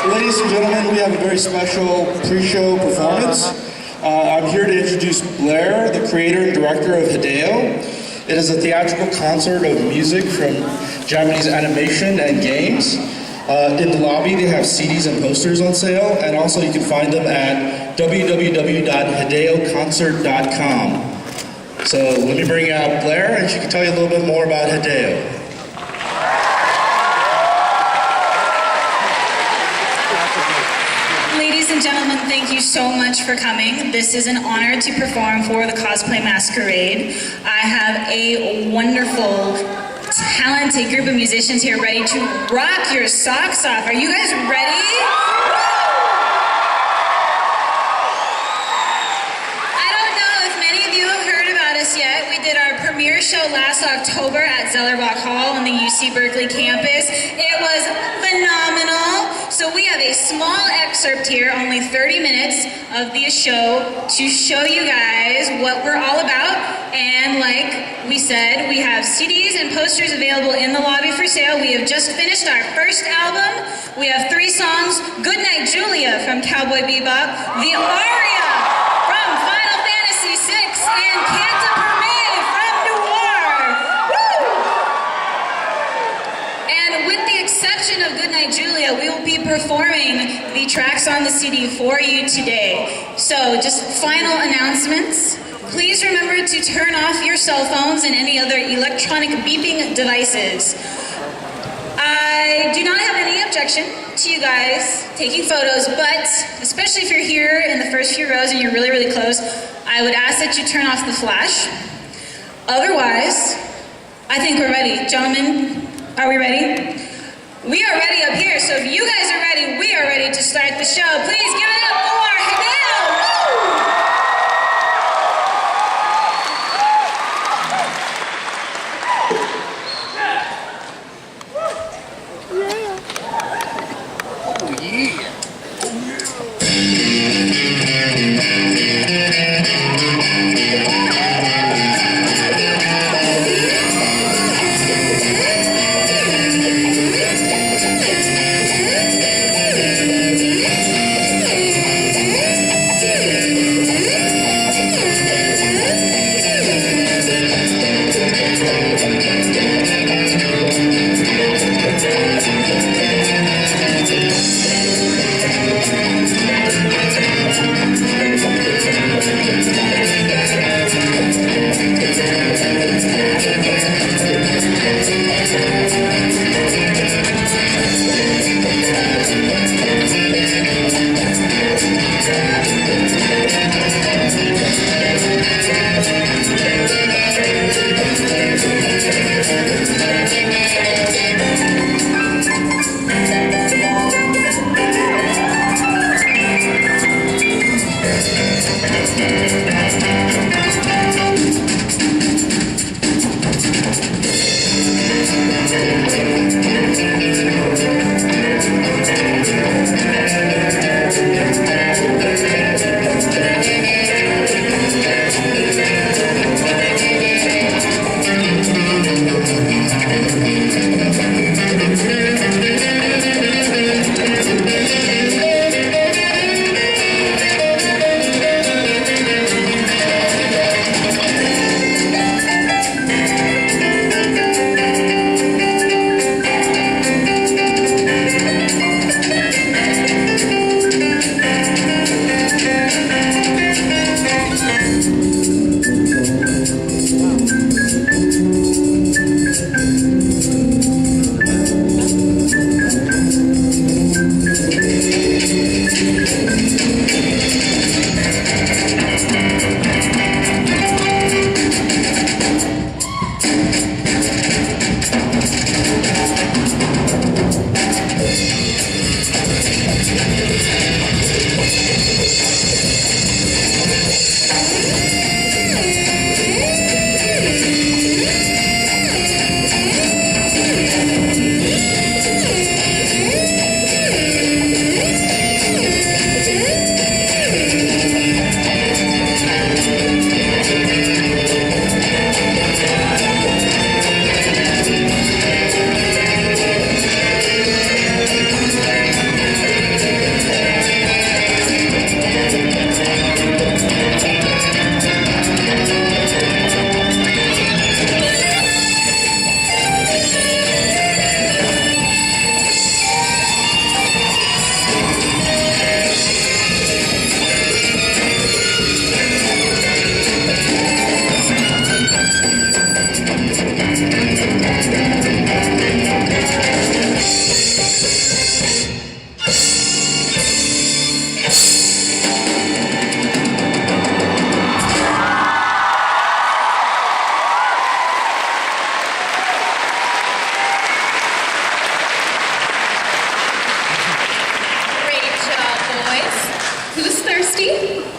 Ladies and gentlemen, we have a very special pre-show performance. I'm here to introduce Blair, the creator and director of Hideo. It is a theatrical concert of music from Japanese animation and games. In the lobby, they have CDs and posters on sale, and also you can find them at www.hideoconcert.com. So let me bring out Blair, and she can tell you a little bit more about Hideo. Ladies and gentlemen, thank you so much for coming. This is an honor to perform for the Cosplay Masquerade. I have a wonderful, talented group of musicians here ready to rock your socks off. Are you guys ready? I don't know if many of you have heard about us yet. We did our premiere show last October at Zellerbach Hall on the UC Berkeley campus. It was phenomenal. So we have a small excerpt here, only 30 minutes of the show, to show you guys what we're all about. And like we said, we have CDs and posters available in the lobby for sale. We have just finished our first album. We have 3 songs: Goodnight Julia from Cowboy Bebop, the aria from Final Fantasy VI, and Canta Per Me from Noir. Woo! And with the exception of Goodnight Julia, we will be performing the tracks on the CD for you today. So just final announcements. Please remember to turn off your cell phones and any other electronic beeping devices. I do not have any objection to you guys taking photos, but especially if you're here in the first few rows and you're really, really close, I would ask that you turn off the flash. Otherwise, I think we're ready. Gentlemen, are we ready? We are ready up here, so if you guys are ready, we are ready to start the show. Please give it up for Hideo!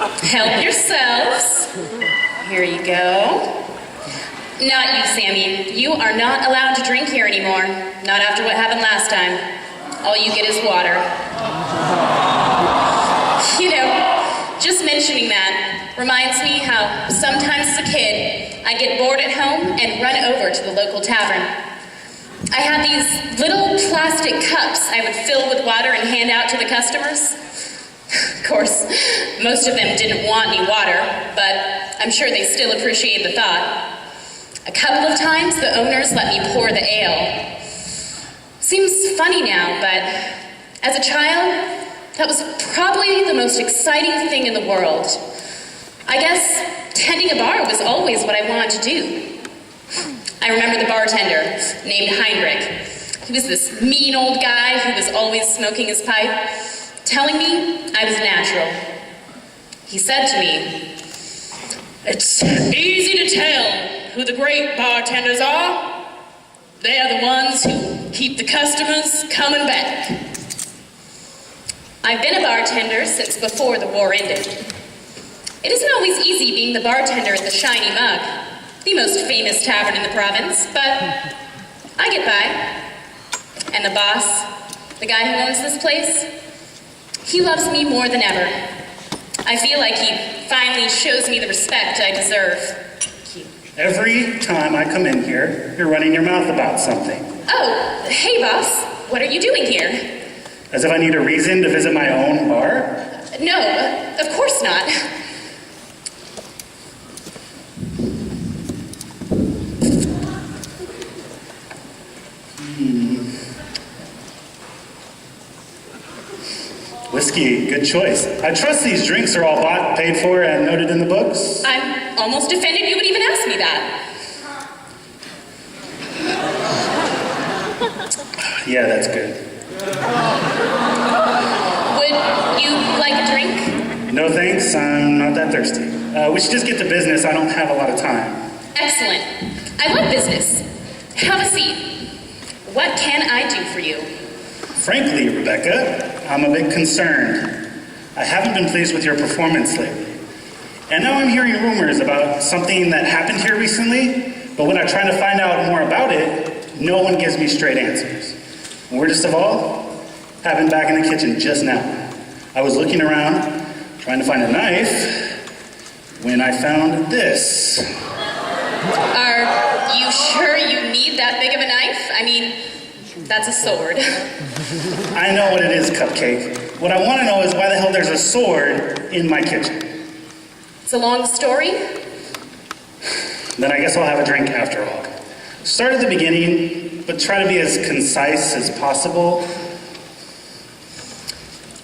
Help yourselves. Here you go. Not you, Sammy. You are not allowed to drink here anymore. Not after what happened last time. All you get is water. You know, just mentioning that reminds me how sometimes as a kid, I'd get bored at home and run over to the local tavern. I had these little plastic cups I would fill with water and hand out to the customers. Of course, most of them didn't want any water, but I'm sure they still appreciated the thought. A couple of times, the owners let me pour the ale. Seems funny now, but as a child, that was probably the most exciting thing in the world. I guess tending a bar was always what I wanted to do. I remember the bartender, named Heinrich. He was this mean old guy who was always smoking his pipe, telling me I was natural. He said to me, "It's easy to tell who the great bartenders are. They are the ones who keep the customers coming back." I've been a bartender since before the war ended. It isn't always easy being the bartender at the Shiny Mug, the most famous tavern in the province, but I get by. And the boss, the guy who owns this place, he loves me more than ever. I feel like he finally shows me the respect I deserve. Every time I come in here, you're running your mouth about something. Oh, hey boss, what are you doing here? As if I need a reason to visit my own bar? No, of course not. Whiskey, good choice. I trust these drinks are all bought, paid for, and noted in the books. I'm almost offended you would even ask me that. Yeah, that's good. Would you like a drink? No thanks, I'm not that thirsty. We should just get to business, I don't have a lot of time. Excellent. I love business. Have a seat. What can I do for you? Frankly, Rebecca, I'm a bit concerned. I haven't been pleased with your performance lately. And now I'm hearing rumors about something that happened here recently, but when I try to find out more about it, no one gives me straight answers. And weirdest of all, happened back in the kitchen just now. I was looking around, trying to find a knife, when I found this. Are you sure you need that big of a knife? I mean, that's a sword. I know what it is, Cupcake. What I want to know is why the hell there's a sword in my kitchen. It's a long story. Then I guess I'll have a drink after all. Start at the beginning, but try to be as concise as possible.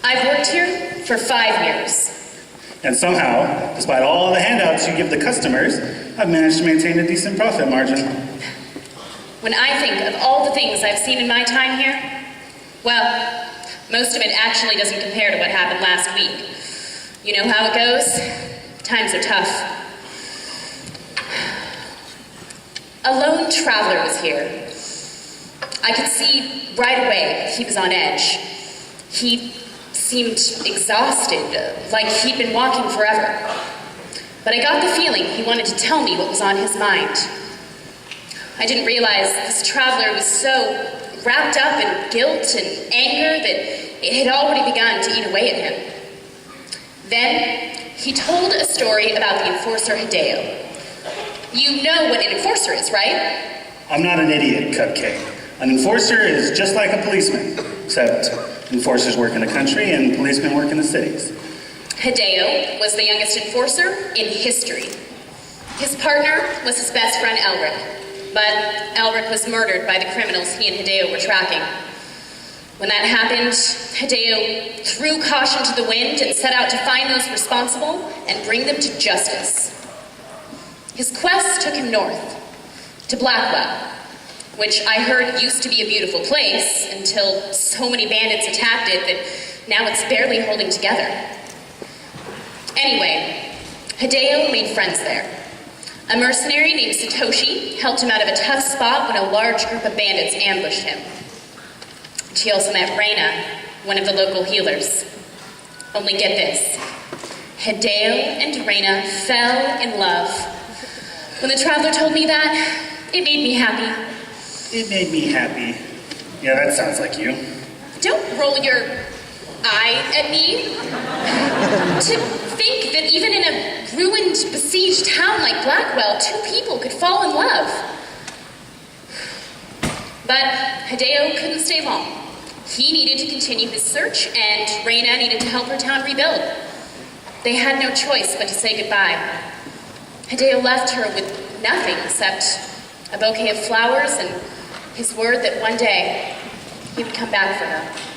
I've worked here for 5 years. And somehow, despite all the handouts you give the customers, I've managed to maintain a decent profit margin. When I think of all the things I've seen in my time here, well, most of it actually doesn't compare to what happened last week. You know how it goes? Times are tough. A lone traveler was here. I could see right away he was on edge. He seemed exhausted, like he'd been walking forever. But I got the feeling he wanted to tell me what was on his mind. I didn't realize this traveler was so wrapped up in guilt and anger that it had already begun to eat away at him. Then he told a story about the enforcer Hideo. You know what an enforcer is, right? I'm not an idiot, Cupcake. An enforcer is just like a policeman, except enforcers work in the country and policemen work in the cities. Hideo was the youngest enforcer in history. His partner was his best friend Elric, but Elric was murdered by the criminals he and Hideo were tracking. When that happened, Hideo threw caution to the wind and set out to find those responsible and bring them to justice. His quest took him north, to Blackwell, which I heard used to be a beautiful place until so many bandits attacked it that now it's barely holding together. Anyway, Hideo made friends there. A mercenary named Satoshi helped him out of a tough spot when a large group of bandits ambushed him. He also met Reina, one of the local healers. Only get this, Hideo and Reina fell in love. When the traveler told me that, it made me happy. It made me happy. Yeah, that sounds like you. Don't roll your eye at me. To think that even in a ruined, besieged town like Blackwell, two people could fall in love. But Hideo couldn't stay long. He needed to continue his search, and Reina needed to help her town rebuild. They had no choice but to say goodbye. Hideo left her with nothing except a bouquet of flowers and his word that one day he would come back for her.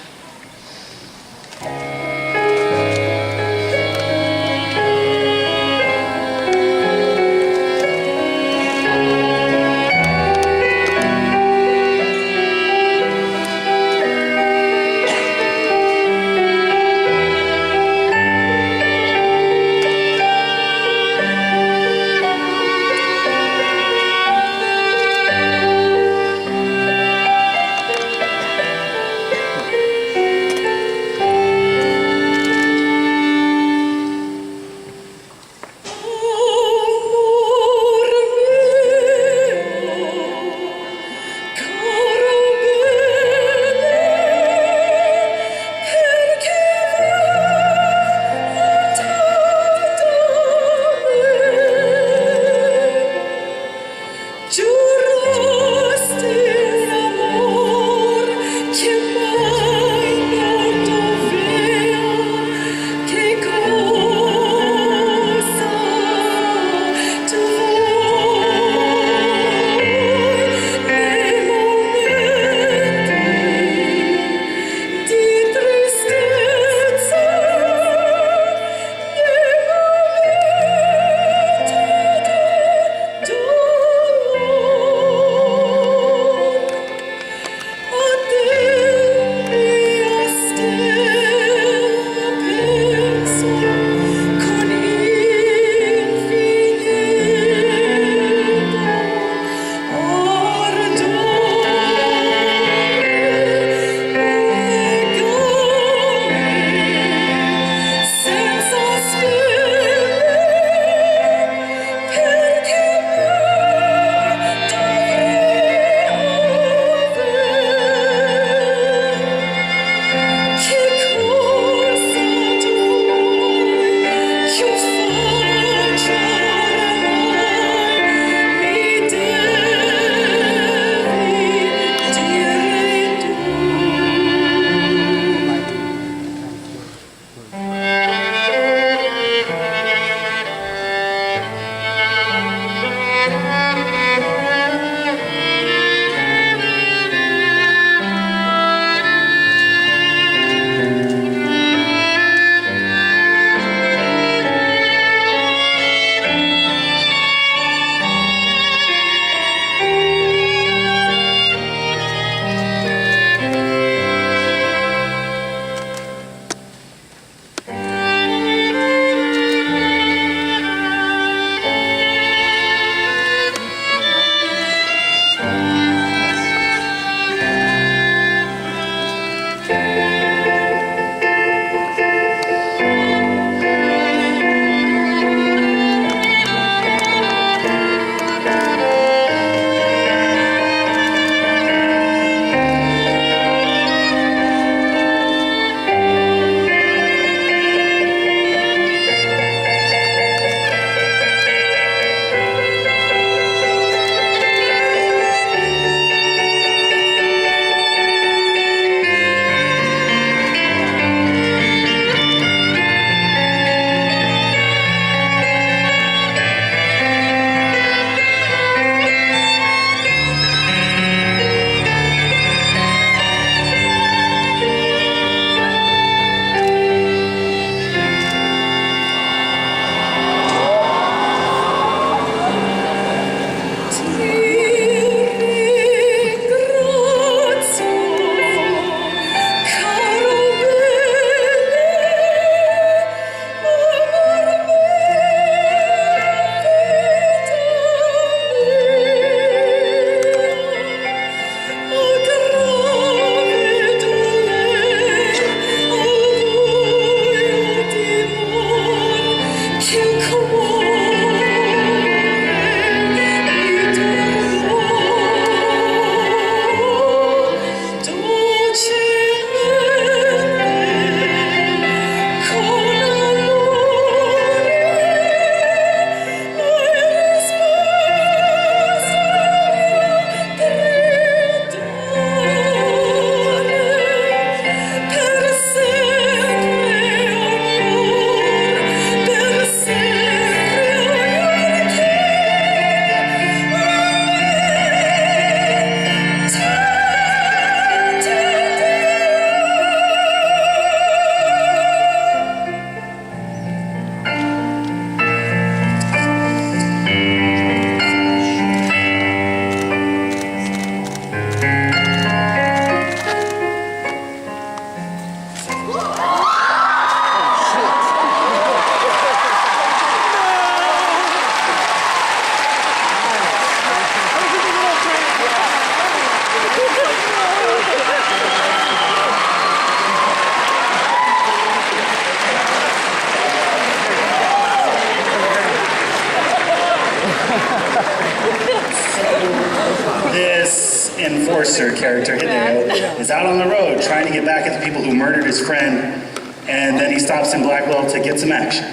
Forrester character, Hideo, is out on the road trying to get back at the people who murdered his friend, and then he stops in Blackwell to get some action.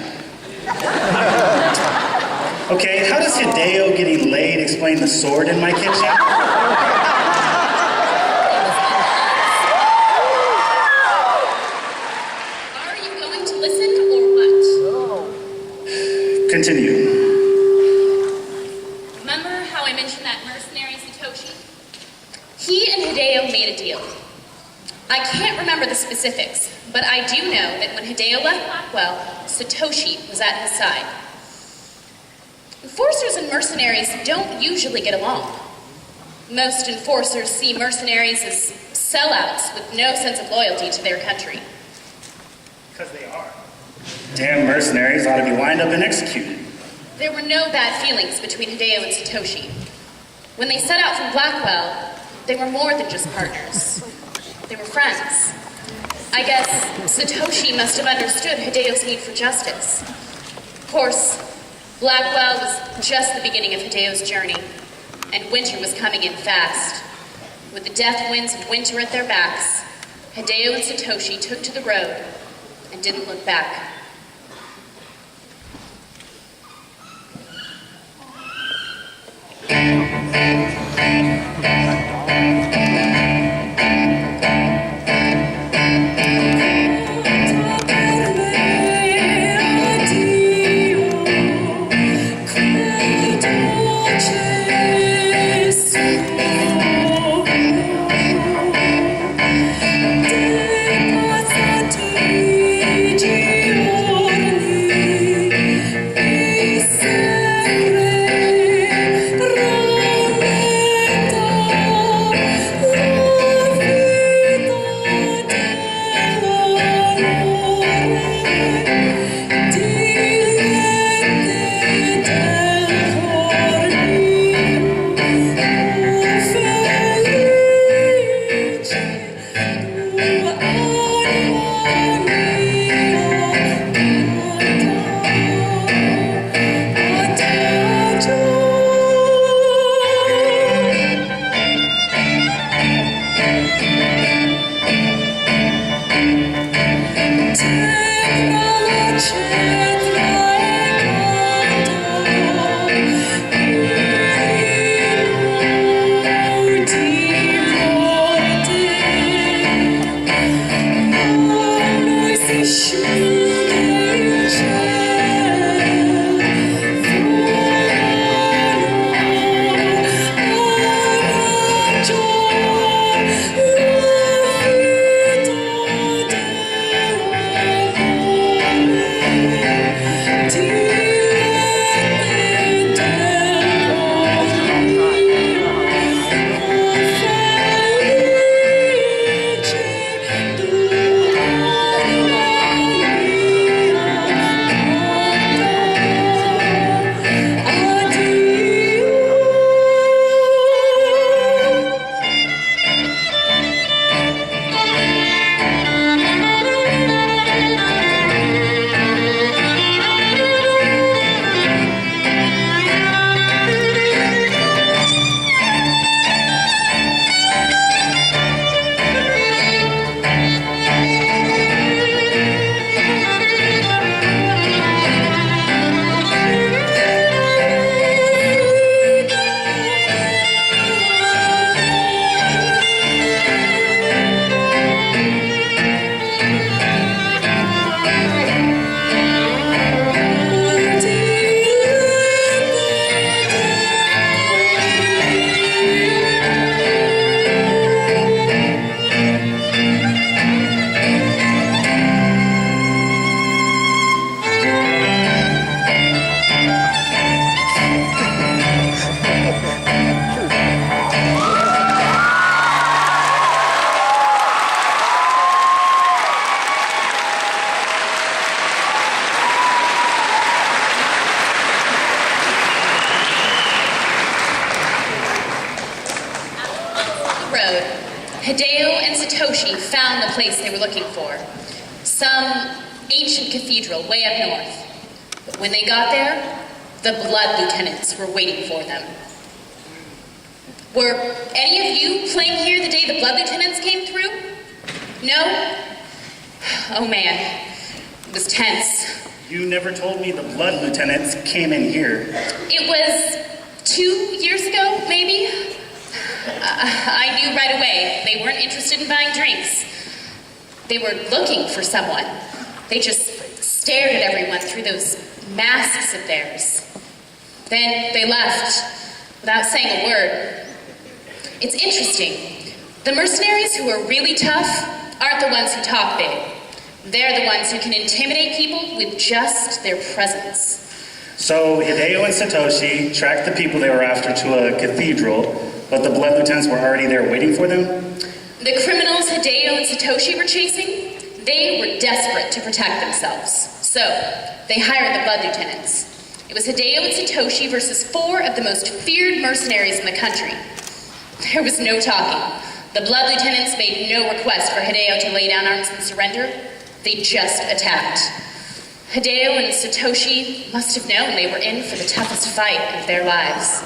Okay, how does Hideo getting laid explain the sword in my kitchen? Are you going to listen or what? Continue. Remember how I mentioned that mercenary Satoshi? He and Hideo made a deal. I can't remember the specifics, but I do know that when Hideo left Blackwell, Satoshi was at his side. Enforcers and mercenaries don't usually get along. Most enforcers see mercenaries as sellouts with no sense of loyalty to their country. Because they are. Damn mercenaries ought to be lined up and executed. There were no bad feelings between Hideo and Satoshi. When they set out from Blackwell, they were more than just partners. They were friends. I guess Satoshi must have understood Hideo's need for justice. Of course, Blackwell was just the beginning of Hideo's journey, and winter was coming in fast. With the death winds of winter at their backs, Hideo and Satoshi took to the road and didn't look back. Hideo and Satoshi found the place they were looking for. Some ancient cathedral way up north. But when they got there, the blood lieutenants were waiting for them. Were any of you playing here the day the Blood Lieutenants came through? No? Oh man, it was tense. You never told me the Blood Lieutenants came in here. It was 2 years ago, maybe? I knew right away. They weren't interested in buying drinks. They were looking for someone. They just stared at everyone through those masks of theirs. Then they left without saying a word. It's interesting. The mercenaries who are really tough aren't the ones who talk big. They're the ones who can intimidate people with just their presence. So Hideo and Satoshi tracked the people they were after to a cathedral, but the Blood Lieutenants were already there waiting for them? The criminals Hideo and Satoshi were chasing, they were desperate to protect themselves. So, they hired the Blood Lieutenants. It was Hideo and Satoshi versus 4 of the most feared mercenaries in the country. There was no talking. The Blood Lieutenants made no request for Hideo to lay down arms and surrender. They just attacked. Hideo and Satoshi must have known they were in for the toughest fight of their lives.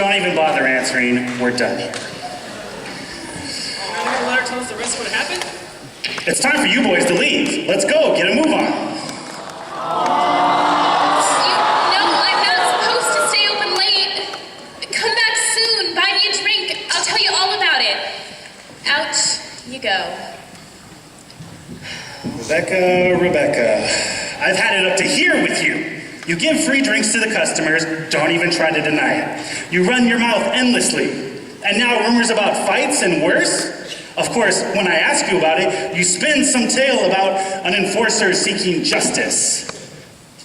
Don't even bother answering. We're done here. Now the letter tells the rest what happened? It's time for you boys to leave. Let's go. Get a move on. No, I'm not supposed to stay open late. Come back soon. Buy me a drink. I'll tell you all about it. Out you go. Rebecca. I've had it up to here with you. You give free drinks to the customers, don't even try to deny it. You run your mouth endlessly. And now rumors about fights and worse? Of course, when I ask you about it, you spin some tale about an enforcer seeking justice.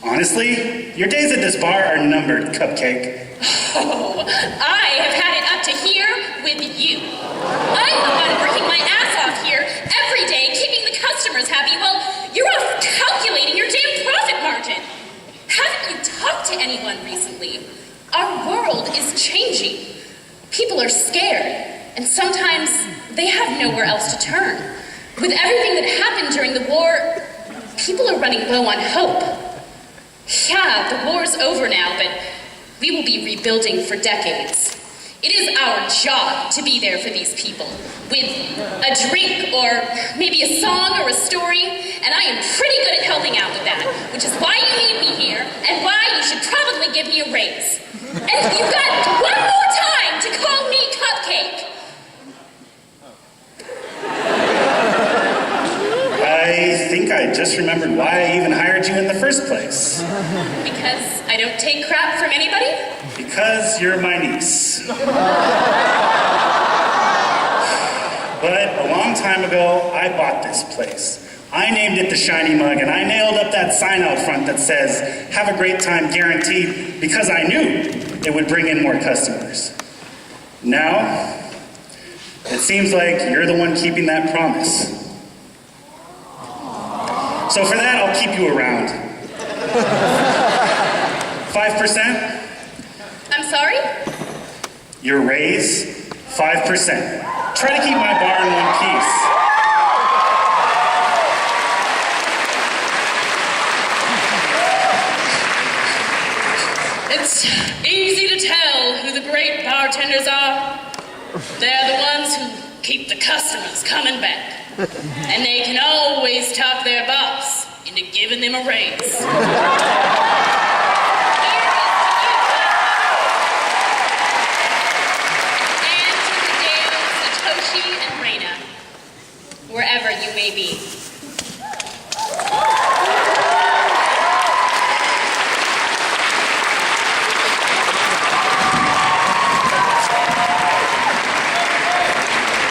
Honestly, your days at this bar are numbered, Cupcake. Oh, I have had it up to here with you. I'm the one working my ass off here every day, keeping the customers happy while you're off calculating your damn profit margin. Haven't you talked to anyone recently? Our world is changing. People are scared, and sometimes they have nowhere else to turn. With everything that happened during the war, people are running low on hope. Yeah, the war's over now, but we will be rebuilding for decades. It is our job to be there for these people, with a drink or maybe a song or a story, and I am pretty good at helping out with that, which is why you need me here, and why you should probably give me a raise. And you've got one more time to call me Cupcake. I think I just remembered why I even hired you in the first place. Because I don't take crap from anybody? Because you're my niece. But a long time ago, I bought this place. I named it the Shiny Mug, and I nailed up that sign out front that says, "Have a great time guaranteed," because I knew it would bring in more customers. Now, it seems like you're the one keeping that promise. So for that, I'll keep you around. 5%? I'm sorry? Your raise, 5%. Try to keep my bar in one piece. It's easy to tell who the great bartenders are. They're the ones who keep the customers coming back. And they can always talk their boss into giving them a raise. And to Hideo, Satoshi, and Reina, wherever you may be.